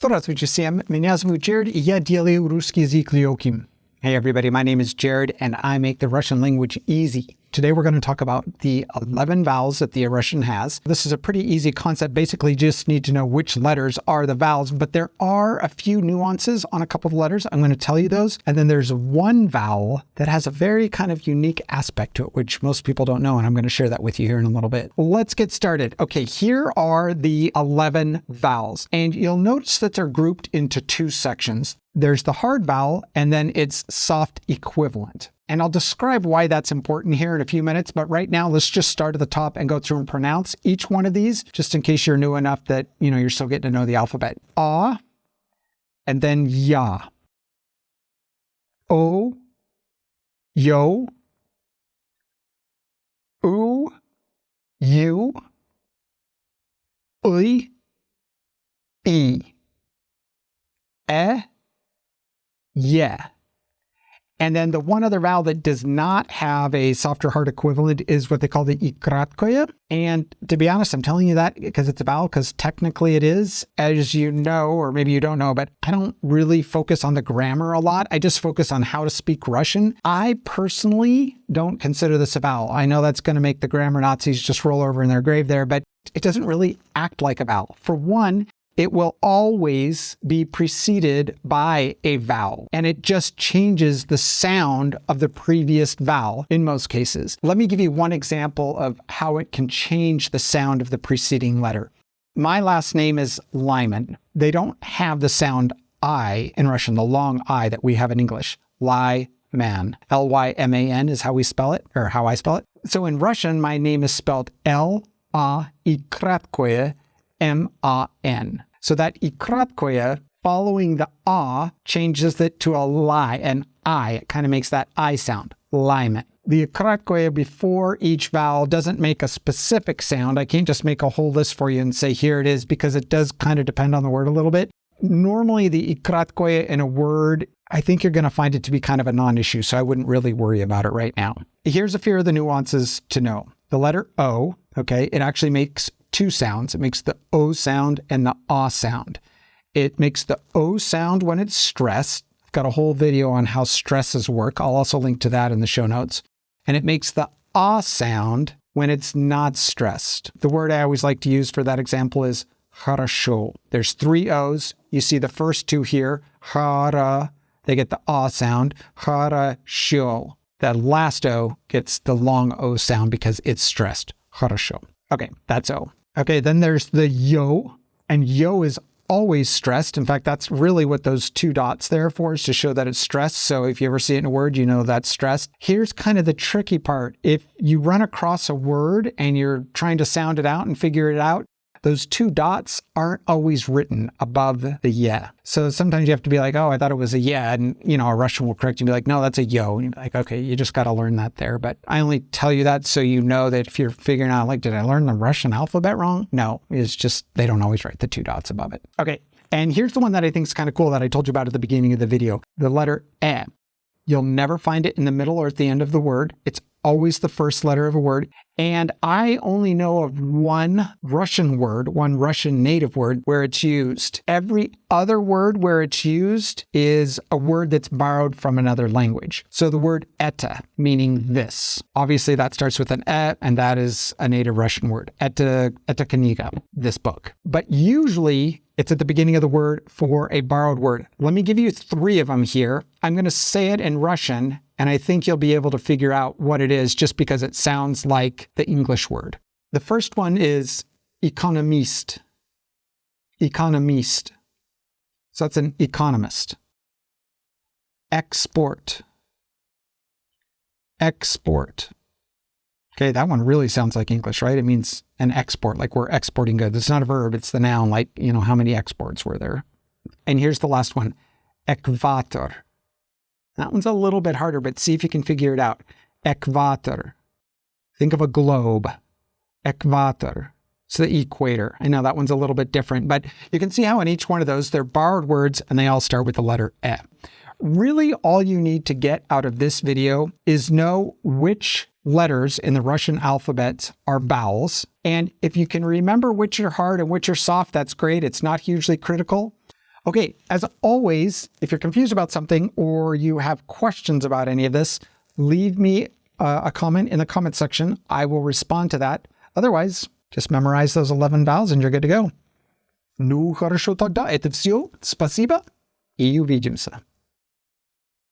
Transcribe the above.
Здравствуйте всем, меня зовут Jared, и я делаю русский язык легким. Hey everybody, my name is Jared, and I make the Russian language easy. Today we're going to talk about the 11 vowels that the Russian has. This is a pretty easy concept. Basically, just need to know which letters are the vowels, but there are a few nuances on a couple of letters. I'm going to tell you those. And then there's one vowel that has a very kind of unique aspect to it, which most people don't know, and I'm going to share that with you here in a little bit. Let's get started. Okay, here are the 11 vowels, and you'll notice that they're grouped into two sections. There's the hard vowel, and then its soft equivalent. And I'll describe why that's important here in a few minutes, but right now let's just start at the top and go through and pronounce each one of these, just in case you're new enough that, you're still getting to know the alphabet. A, and then ya. O, yo, u, you, ui, e, yeah. And then the one other vowel that does not have a soft or hard equivalent is what they call the ikratkoye. And to be honest, I'm telling you that because it's a vowel, because technically it is, as you know, or maybe you don't know, but I don't really focus on the grammar a lot. I just focus on how to speak Russian. I personally don't consider this a vowel. I know that's going to make the grammar Nazis just roll over in their grave there, but it doesn't really act like a vowel. For one, it will always be preceded by a vowel, and it just changes the sound of the previous vowel in most cases. Let me give you one example of how it can change the sound of the preceding letter. My last name is Lyman. They don't have the sound I in Russian, the long I that we have in English. Lyman. L-Y-M-A-N is how we spell it, or how I spell it. So in Russian, my name is spelled L-A-I-kratkoye M-A-N. So that ikratkoye, following the ah, changes it to a lie, an I. It kind of makes that I sound, Lyman. The ikratkoye before each vowel doesn't make a specific sound. I can't just make a whole list for you and say, here it is, because it does kind of depend on the word a little bit. Normally, the ikratkoye in a word, I think you're going to find it to be kind of a non-issue, so I wouldn't really worry about it right now. Here's a few of the nuances to know. The letter O, okay, it actually makes two sounds. It makes the O sound and the ah sound. It makes the O sound when it's stressed. I've got a whole video on how stresses work. I'll also link to that in the show notes. And it makes the ah sound when it's not stressed. The word I always like to use for that example is хорошо. There's three O's. You see the first two here, хара, they get the ah sound, хорошо. That last O gets the long O sound because it's stressed, хорошо. Okay, that's O. Okay, then there's the yo, and yo is always stressed. In fact, that's really what those two dots there for, is to show that it's stressed. So if you ever see it in a word, you know that's stressed. Here's kind of the tricky part. If you run across a word and you're trying to sound it out and figure it out, those two dots aren't always written above the yeah. So sometimes you have to be like, oh, I thought it was a yeah. And, a Russian will correct you and be like, no, that's a yo. And you're like, okay, you just got to learn that there. But I only tell you that so you know that if you're figuring out, like, did I learn the Russian alphabet wrong? No, it's just they don't always write the two dots above it. Okay. And here's the one that I think is kind of cool that I told you about at the beginning of the video. The letter E. You'll never find it in the middle or at the end of the word. It's always the first letter of a word. And I only know of one Russian word, one Russian native word where it's used. Every other word where it's used is a word that's borrowed from another language. So the word eta, meaning this. Obviously that starts with an e, and that is a native Russian word. Eta kniga, this book. But usually it's at the beginning of the word for a borrowed word. Let me give you three of them here. I'm going to say it in Russian, and I think you'll be able to figure out what it is just because it sounds like the English word. The first one is economist. Economist. So that's an economist. Export. Export. Okay, that one really sounds like English, right? It means an export, like we're exporting goods. It's not a verb, it's the noun, like, how many exports were there? And here's the last one, ekvator. That one's a little bit harder, but see if you can figure it out. Ekvator. Think of a globe. Ekvator. It's the equator. I know that one's a little bit different, but you can see how in each one of those, they're borrowed words and they all start with the letter E. Really, all you need to get out of this video is know which letters in the Russian alphabet are vowels. And if you can remember which are hard and which are soft, that's great. It's not hugely critical. Okay, as always, if you're confused about something or you have questions about any of this, leave me a comment in the comment section. I will respond to that. Otherwise, just memorize those 11 vowels and you're good to go. Ну, хорошо тогда. Это все. Спасибо. И увидимся.